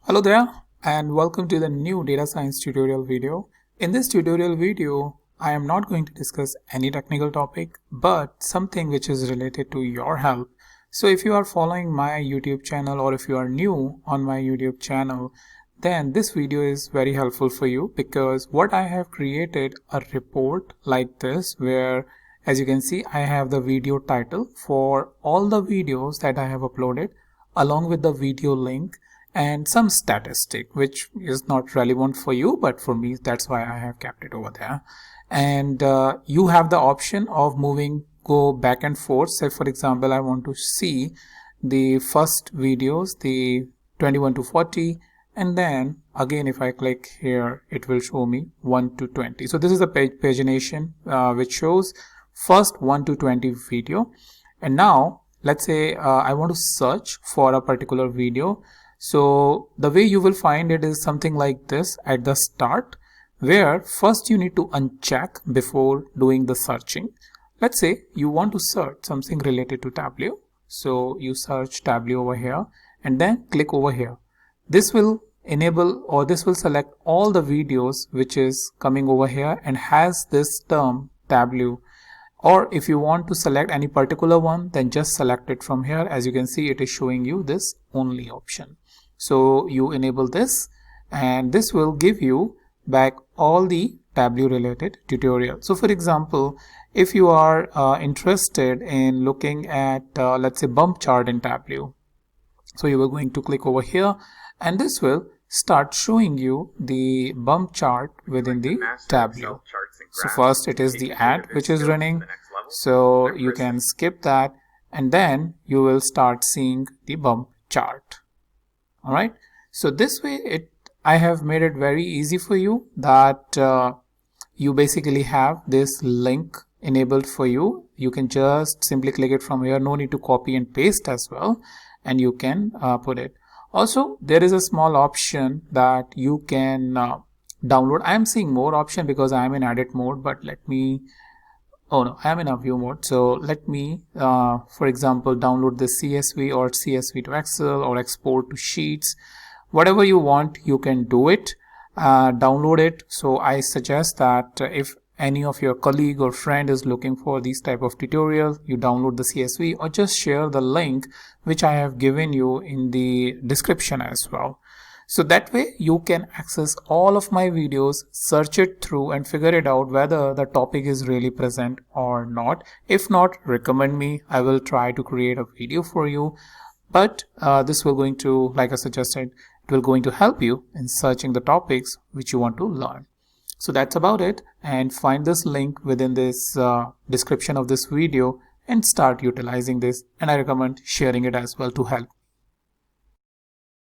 Hello there and welcome to the new data science tutorial video. In this tutorial video, I am not going to discuss any technical topic but something which is related to your help. So if you are following my YouTube channel or if you are new on my YouTube channel, then this video is very helpful for you because what I have created a report like this where as you can see I have the video title for all the videos that I have uploaded along with the video link and some statistic which is not relevant for you, but for me that's why I have kept it over there. And you have the option of go back and forth. Say for example I want to see the first videos, the 21 to 40, and then again if I click here it will show me 1 to 20. So this is a pagination which shows first 1 to 20 video. And now let's say I want to search for a particular video. So the way you will find it is something like this at the start, where first you need to uncheck before doing the searching. Let's say you want to search something related to Tableau. So you search Tableau over here and then click over here. This will enable or this will select all the videos which is coming over here and has this term Tableau. Or if you want to select any particular one, then just select it from here. As you can see, it is showing you this only option. So you enable this and this will give you back all the Tableau related tutorials. So for example, if you are interested in looking at let's say bump chart in Tableau, so you are going to click over here and this will start showing you the bump chart within the Tableau. So first it is the ad which is running, so you can skip that and then you will start seeing the bump chart. Alright, so this way I have made it very easy for you that you basically have this link enabled for you. You can just simply click it from here, no need to copy and paste as well, and you can put it. Also there is a small option that you can download. I am seeing more option because I am in edit mode, but let me I am in a view mode. So let me for example download the CSV or CSV to Excel or export to sheets. Whatever you want you can do it, download it. So I suggest that if any of your colleague or friend is looking for these type of tutorials, you download the CSV or just share the link which I have given you in the description as well. So that way you can access all of my videos, search it through and figure it out whether the topic is really present or not. If not, recommend me. I will try to create a video for you. But this will going to, like I suggested, it will going to help you in searching the topics which you want to learn. So that's about it, and find this link within this description of this video and start utilizing this, and I recommend sharing it as well to help